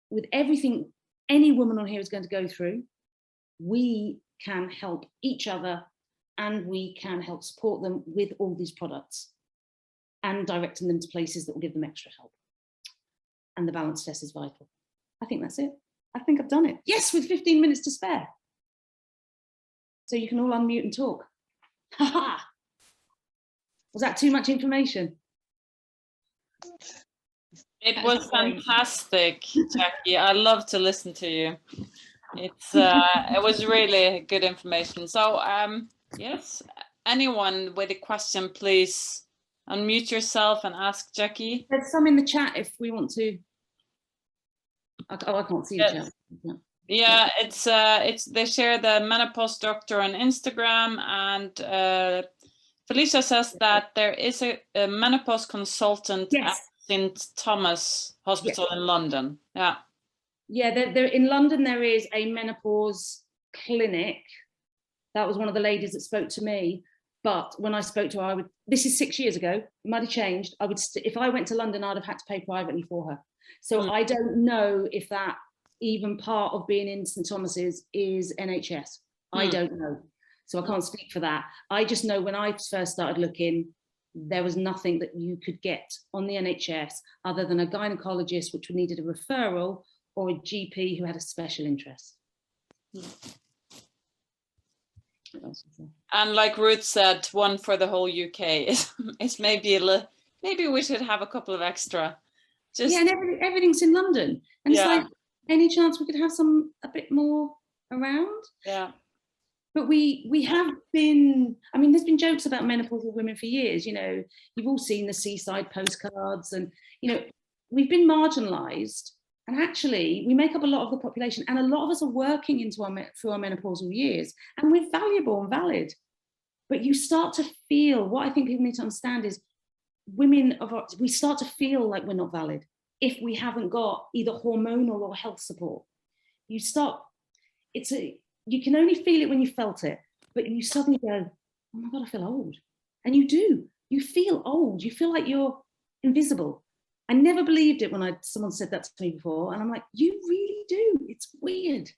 with everything any woman on here is going to go through, we can help each other and we can help support them with all these products and directing them to places that will give them extra help. And the balance test is vital. I think that's it. I think I've done it. Yes, with 15 minutes to spare. So you can all unmute and talk. Ha ha! Was that too much information? It was fantastic, Jackie. I love to listen to you. It was really good information. So yes, anyone with a question, please unmute yourself and ask Jackie. There's some in the chat if we want to. Oh, I can't see the chat. Yeah, it's they share the menopause doctor on Instagram, and Felicia says that there is a menopause consultant at St. Thomas Hospital in London. Yeah. Yeah, there in London there is a menopause clinic. That was one of the ladies that spoke to me. But when I spoke to her, this is 6 years ago. It might have changed. If I went to London, I'd have had to pay privately for her. So I don't know if that even part of being in St Thomas's is NHS. I don't know. So I can't speak for that. I just know when I first started looking, there was nothing that you could get on the NHS other than a gynecologist, which needed a referral, or a GP who had a special interest. And like Ruth said, one for the whole UK is maybe maybe we should have a couple of extra. Yeah, and everything's in London, and it's like, any chance we could have a bit more around? Yeah. But we have been, I mean, there's been jokes about menopausal women for years, you know, you've all seen the seaside postcards, and, you know, we've been marginalised, and actually we make up a lot of the population, and a lot of us are working through our menopausal years, and we're valuable and valid. But you start to feel, what I think people need to understand is, we start to feel like we're not valid if we haven't got either hormonal or health support. You can only feel it when you felt it, but you suddenly go, oh my God, I feel old. And you do, you feel old. You feel like you're invisible. I never believed it when someone said that to me before. And I'm like, you really do, it's weird.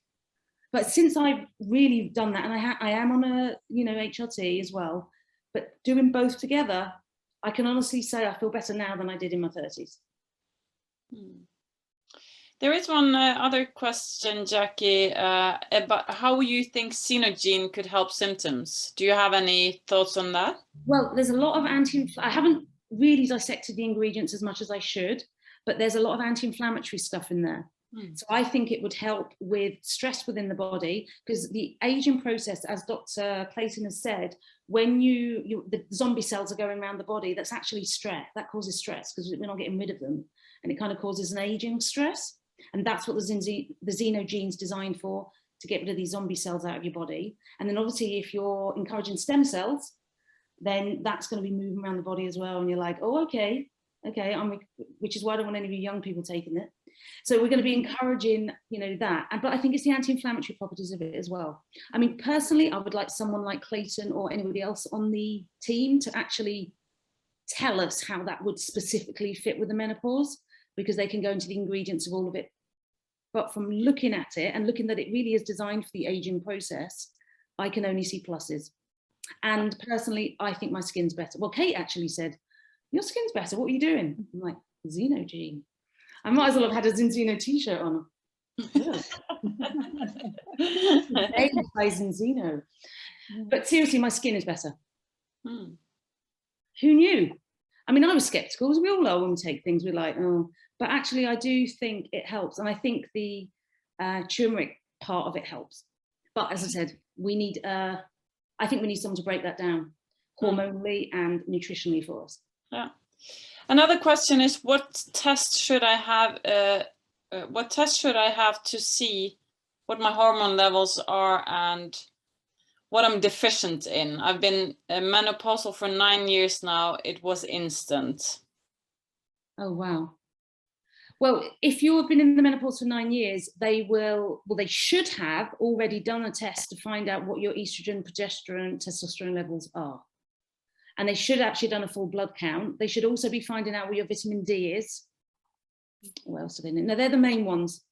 But since I've really done that, and I am on a, you know, HRT as well, but doing both together, I can honestly say I feel better now than I did in my 30s. There is one other question, Jackie, about how you think xenogene could help symptoms. Do you have any thoughts on that? Well, there's a lot of I haven't really dissected the ingredients as much as I should, but there's a lot of anti-inflammatory stuff in there. So I think it would help with stress within the body, because the aging process, as Dr. Clayton has said, when the zombie cells are going around the body, that's actually stress. That causes stress because we're not getting rid of them, and it kind of causes an aging stress. And that's what the xenogene's designed for, to get rid of these zombie cells out of your body. And then obviously if you're encouraging stem cells, then that's going to be moving around the body as well. And you're like, oh, okay, which is why I don't want any of you young people taking it. So we're going to be encouraging, you know, that. But I think it's the anti-inflammatory properties of it as well. I mean, personally, I would like someone like Clayton or anybody else on the team to actually tell us how that would specifically fit with the menopause, because they can go into the ingredients of all of it. But from looking at it and looking that it really is designed for the aging process, I can only see pluses. And personally, I think my skin's better. Well, Kate actually said, your skin's better, what are you doing? I'm like, xenogene. I might as well have had a Zinzino t-shirt on. Zinzino. But seriously, my skin is better. Who knew? I mean, I was skeptical, as we all are when we take things, we're like, oh, but actually I do think it helps. And I think the turmeric part of it helps. But as I said, I think we need someone to break that down hormonally and nutritionally for us. Yeah. Another question is, what test should I have? What test should I have to see what my hormone levels are and what I'm deficient in? I've been menopausal for 9 years now. It was instant. Oh, wow. Well, if you've been in the menopause for 9 years, they should have already done a test to find out what your estrogen, progesterone, testosterone levels are. And they should actually done a full blood count. They should also be finding out what your vitamin D is. What else do they know? No, they're the main ones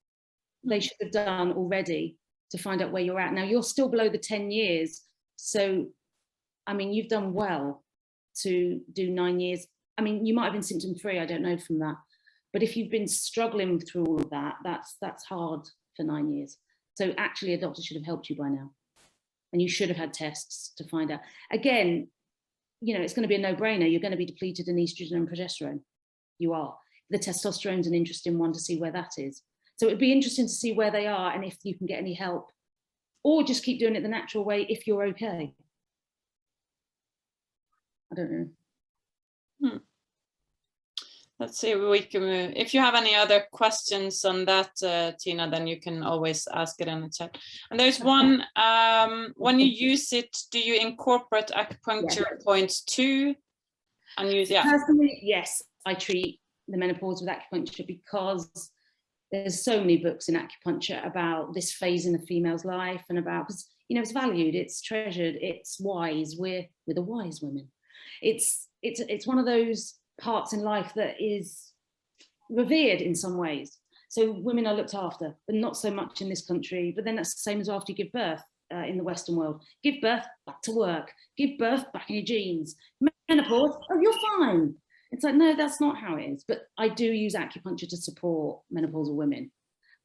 they should have done already to find out where you're at. Now, you're still below the 10 years. So, I mean, you've done well to do 9 years. I mean, you might have been symptom free, I don't know from that. But if you've been struggling through all of that, that's hard for 9 years. So actually a doctor should have helped you by now. And you should have had tests to find out. Again, you know, it's going to be a no-brainer. You're going to be depleted in estrogen and progesterone. You are. The testosterone's an interesting one to see where that is. So it'd be interesting to see where they are and if you can get any help, or just keep doing it the natural way if you're okay. I don't know. Let's see, we can, if you have any other questions on that, Tina, then you can always ask it in the chat. And there's one, when you use it, do you incorporate acupuncture points too? And use, Personally, yes, I treat the menopause with acupuncture because there's so many books in acupuncture about this phase in the female's life and about, because, you know, it's valued, it's treasured, it's wise. We're the wise women. It's one of those parts in life that is revered in some ways. So women are looked after, but not so much in this country. But then that's the same as after you give birth in the Western world. Give birth, back to work. Give birth, back in your jeans. Menopause, oh, you're fine. It's like, no, that's not how it is. But I do use acupuncture to support menopausal women.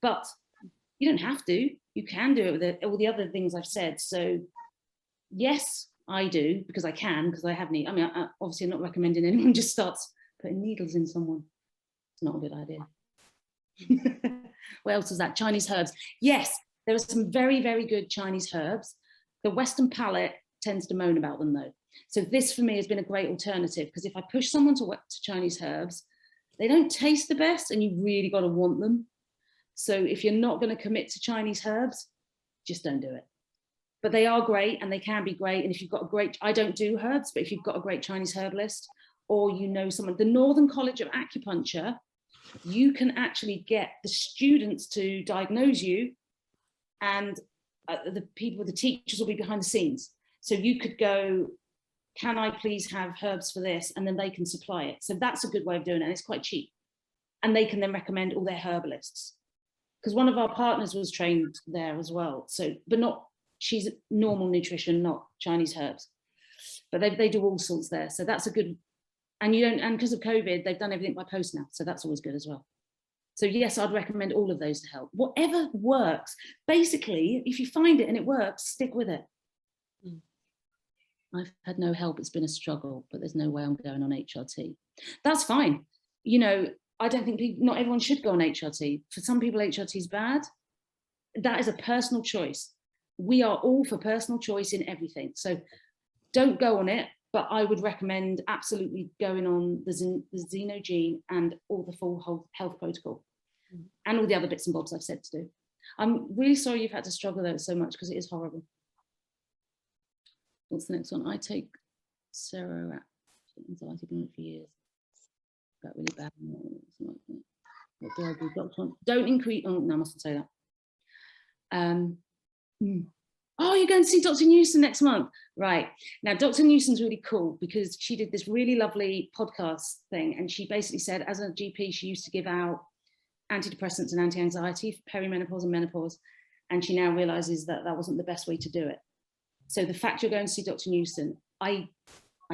But you don't have to. You can do it with all the other things I've said. So yes, I do, because I can, because I have need. I mean, obviously I'm not recommending anyone just starts putting needles in someone. It's not a good idea. What else is that? Chinese herbs. Yes, there are some very, very good Chinese herbs. The Western palate tends to moan about them though. So this for me has been a great alternative, because if I push someone to Chinese herbs, they don't taste the best and you really got to want them. So if you're not going to commit to Chinese herbs, just don't do it. But they are great and they can be great. And if you've got a great, I don't do herbs, but if you've got a great Chinese herbalist, or you know someone, the Northern College of Acupuncture, you can actually get the students to diagnose you, and the teachers will be behind the scenes. So you could go, can I please have herbs for this? And then they can supply it. So that's a good way of doing it. And it's quite cheap. And they can then recommend all their herbalists. Because one of our partners was trained there as well. So, but not, she's normal nutrition, not Chinese herbs. But they do all sorts there. So that's a good, and you don't, and because of COVID, they've done everything by post now. So that's always good as well. So yes, I'd recommend all of those to help. Whatever works. Basically, if you find it and it works, stick with it. I've had no help. It's been a struggle, but there's no way I'm going on HRT. That's fine. You know, I don't think not everyone should go on HRT. For some people, HRT is bad. That is a personal choice. We are all for personal choice in everything. So don't go on it, but I would recommend absolutely going on the Xenogene and all the full health protocol and all the other bits and bobs I've said to do. I'm really sorry you've had to struggle though so much, because it is horrible. What's the next one? I take Serorat anxiety for years. Got really bad. What do I do? Doctor, don't increase. Oh no, I mustn't say that. Oh, you're going to see Dr. Newson next month, right? Now, Dr. Newson's really cool because she did this really lovely podcast thing, and she basically said, as a GP, she used to give out antidepressants and anti-anxiety for perimenopause and menopause, and she now realizes that that wasn't the best way to do it. So the fact you're going to see Dr. Newson, I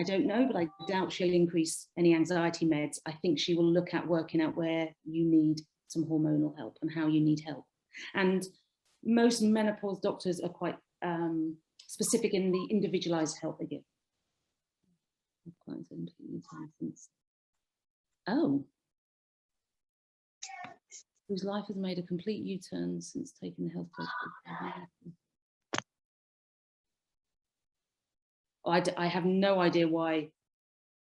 don't know, but I doubt she'll increase any anxiety meds. I think she will look at working out where you need some hormonal help and how you need help. And most menopause doctors are quite specific in the individualized help they give. Oh. Whose life has made a complete U-turn since taking the health protocol. I have no idea why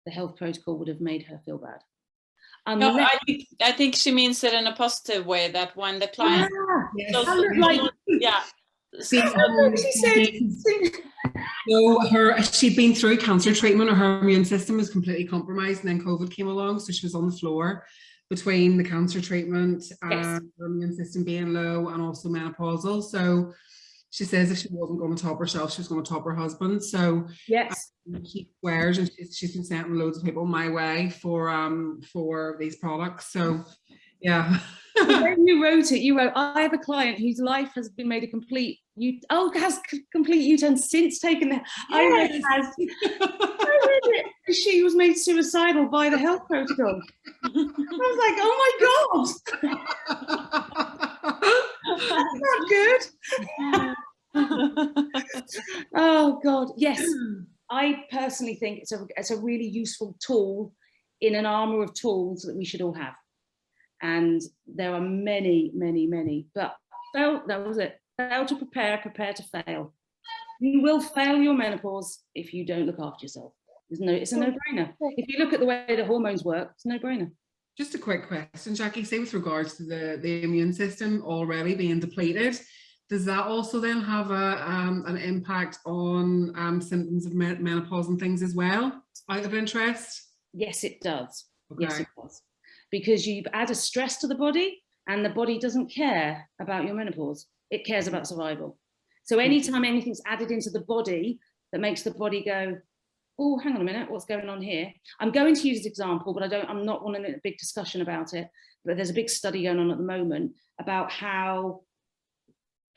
the health protocol would have made her feel bad. No, I think she means it in a positive way, that when the client she'd been through cancer treatment, or her immune system was completely compromised, and then COVID came along, so she was on the floor between the cancer treatment and her immune system being low and also menopausal. So she says if she wasn't going to top herself, she was going to top her husband. So yes, she swears, and she's been sending loads of people my way for these products. So yeah. When you wrote it, you wrote, I have a client whose life has been made a complete complete U-turn since taking the. Yes. I read it. She was made suicidal by the health protocol. I was like, oh my God. That's not good. Oh God, yes. I personally think it's a really useful tool in an armor of tools that we should all have. And there are many, many, many, but that was it. Fail to prepare, prepare to fail. You will fail your menopause if you don't look after yourself. It's a no-brainer. If you look at the way the hormones work, it's a no-brainer. Just a quick question, Jackie, say with regards to the immune system already being depleted, does that also then have an impact on symptoms of menopause and things as well, out of interest? Yes, it does. Okay. Yes, it does. Because you've added stress to the body, and the body doesn't care about your menopause. It cares about survival. So anytime anything's added into the body that makes the body go, oh, hang on a minute, what's going on here? I'm going to use this example, but I'm not wanting a big discussion about it. But there's a big study going on at the moment about how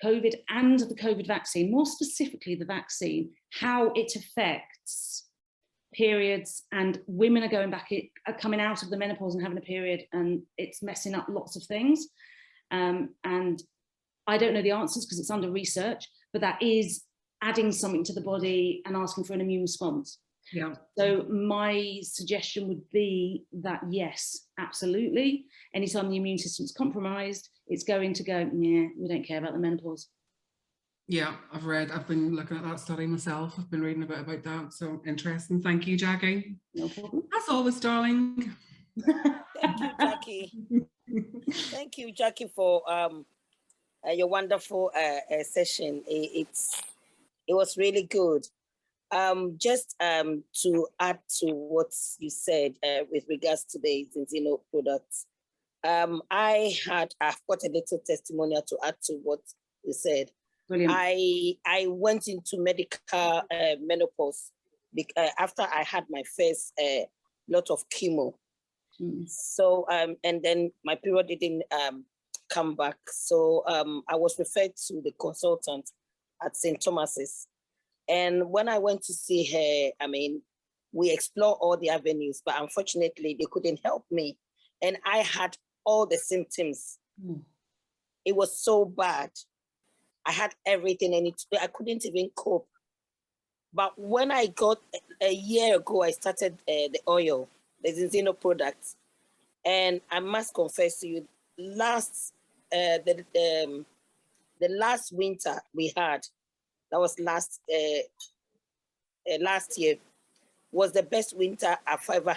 COVID and the COVID vaccine, more specifically the vaccine, how it affects periods, and women are coming out of the menopause and having a period, and it's messing up lots of things. And I don't know the answers because it's under research, but that is adding something to the body and asking for an immune response. Yeah. So my suggestion would be that yes, absolutely. Anytime the immune system's compromised, it's going to go, yeah, we don't care about the menopause. Yeah, I've been looking at that study myself. I've been reading a bit about that. So interesting. Thank you, Jackie. No problem. As always, darling. Thank you, Jackie. Thank you, Jackie, for your wonderful session. It was really good. Just to add to what you said with regards to the Zinzino products, I've got a little testimonial to add to what you said. Brilliant. I went into medical menopause after I had my first lot of chemo. So and then my period didn't come back. So I was referred to the consultant at St. Thomas's. And when I went to see her, I mean, we explored all the avenues, but unfortunately they couldn't help me. And I had all the symptoms. It was so bad. I had everything and I couldn't even cope. But when I got a year ago, I started the oil, the Zinzino products. And I must confess to you, the last winter we had, that was last year, was the best winter I've ever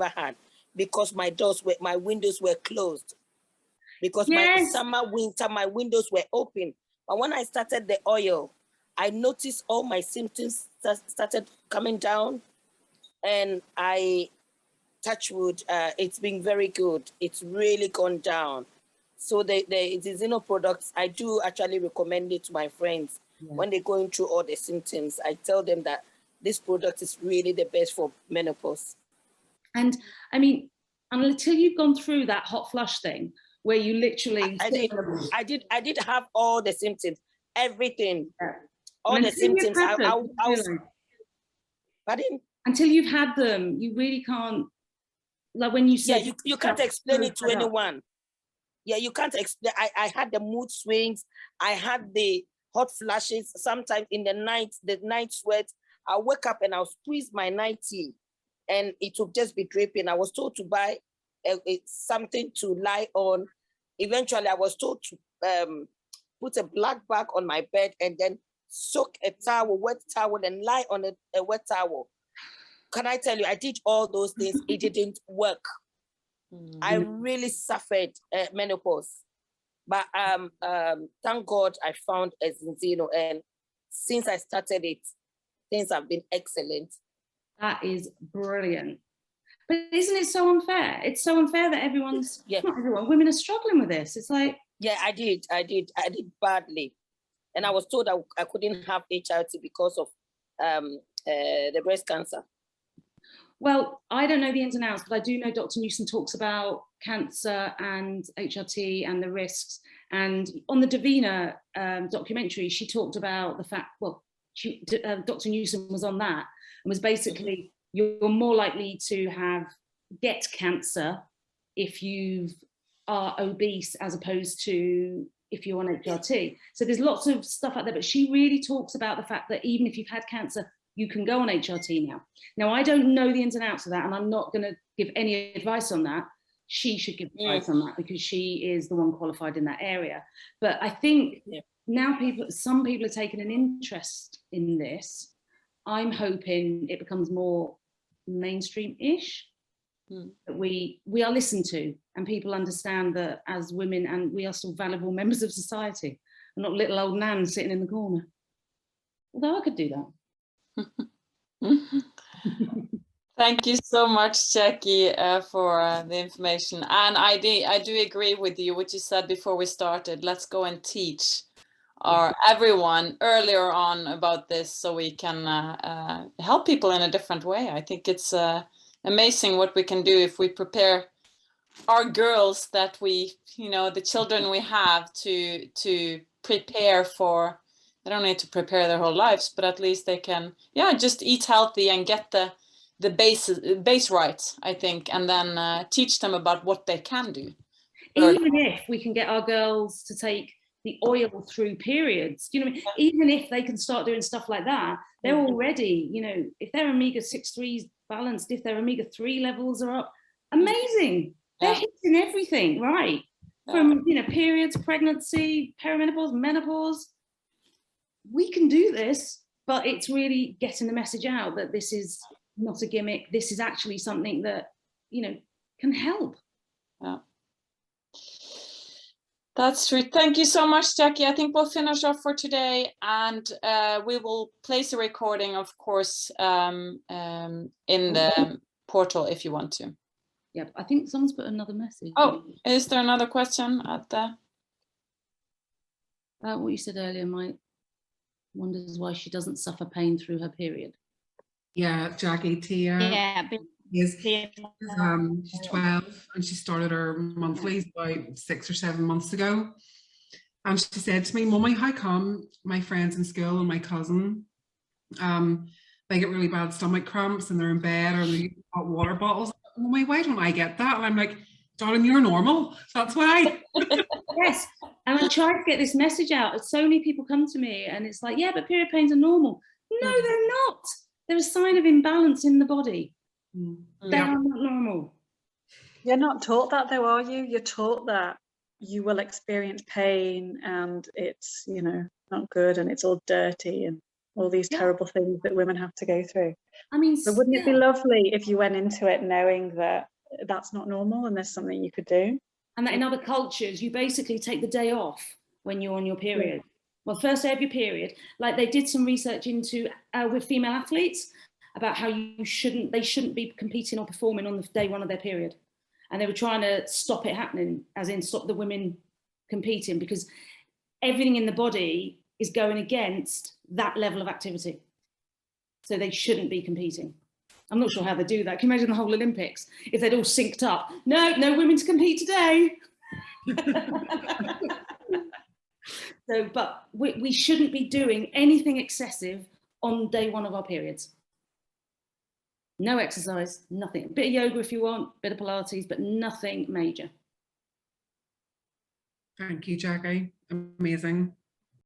had, because my windows were closed. Because my summer, winter, my windows were open. But when I started the oil, I noticed all my symptoms started coming down, and I, touch wood, it's been very good. It's really gone down. So the Zinzino products, I do actually recommend it to my friends. When they're going through all the symptoms, I tell them that this product is really the best for menopause. And I mean, until you've gone through that hot flush thing, where you literally... I did have all the symptoms, everything, all and the symptoms. Pardon? Until you've had them, you really can't, like when you say... Yeah, you can't explain it to anyone. Yeah, you can't explain. I had the mood swings, I had the hot flashes, sometimes in the night sweat. I'll wake up and I'll squeeze my nightie and it will just be dripping. I was told to buy something to lie on. Eventually, I was told to put a black bag on my bed and then soak a towel, wet towel, and lie on a wet towel. Can I tell you, I did all those things. It didn't work. I really suffered menopause. But thank God I found a Zinzino, and since I started it, things have been excellent. That is brilliant. But isn't it so unfair? It's so unfair that not everyone, women are struggling with this. It's like... Yeah, I did badly. And I was told I couldn't have HRT because of the breast cancer. Well, I don't know the ins and outs, but I do know Dr. Newsom talks about cancer and HRT and the risks. And on the Davina documentary, she talked about the fact, Dr. Newsom was on that and was basically, you're more likely to get cancer if you are obese as opposed to if you're on HRT. So there's lots of stuff out there, but she really talks about the fact that even if you've had cancer, you can go on HRT now. Now, I don't know the ins and outs of that, and I'm not going to give any advice on that. She should give advice on that because she is the one qualified in that area. But I think now some people are taking an interest in this. I'm hoping it becomes more mainstream-ish, that we are listened to and people understand that as women, and we are still valuable members of society. We're not little old Nan sitting in the corner. Although I could do that. Thank you so much, Jackie, for the information. And I do agree with you, what you said before we started. Let's go and teach everyone earlier on about this, so we can help people in a different way. I think it's amazing what we can do if we prepare our girls, that we, you know, the children we have, to prepare for. They don't need to prepare their whole lives, but at least they can, yeah, just eat healthy and get the base right, I think, and then teach them about what they can do. Even if we can get our girls to take the oil through periods, you know what I mean? Even if they can start doing stuff like that, they're already, you know, if their omega-6 balanced, if their omega-3 levels are up, amazing. They're hitting everything, right? From, you know, periods, pregnancy, perimenopause, menopause. We can do this, but it's really getting the message out that this is not a gimmick. This is actually something that, you know, can help. Yeah. That's true. Thank you so much, Jackie. I think we'll finish off for today, and we will place a recording, of course, in the portal if you want to. Yeah, I think someone's put another message. Oh, is there another question at the? What you said earlier, Mike wonders why she doesn't suffer pain through her period. Yeah, Jackie, Tia. Yeah. She's 12 and she started her monthlies about 6 or 7 months ago. And she said to me, Mummy, how come my friends in school and my cousin, they get really bad stomach cramps and they're in bed, or they use hot water bottles? Mummy, why don't I get that? And I'm like, darling, you're normal. That's why. Yes. And I try to get this message out. So many people come to me and it's like, yeah, but period pains are normal. No, they're not. They're a sign of imbalance in the body. They are not normal. You're not taught that though, are you? You're taught that you will experience pain and it's, you know, not good and it's all dirty and all these terrible things that women have to go through. I mean, so wouldn't it be lovely if you went into it knowing that that's not normal and there's something you could do? And that in other cultures, you basically take the day off when you're on your period. Well, first day of your period. Like they did some research into with female athletes about how they shouldn't be competing or performing on the day one of their period. And they were trying to stop it happening, as in stop the women competing, because everything in the body is going against that level of activity. So they shouldn't be competing. I'm not sure how they do that. Can you imagine the whole Olympics if they'd all synced up? No women to compete today. So, but we shouldn't be doing anything excessive on day one of our periods. No exercise, nothing. A bit of yoga if you want, a bit of Pilates, but nothing major. Thank you, Jackie. Amazing.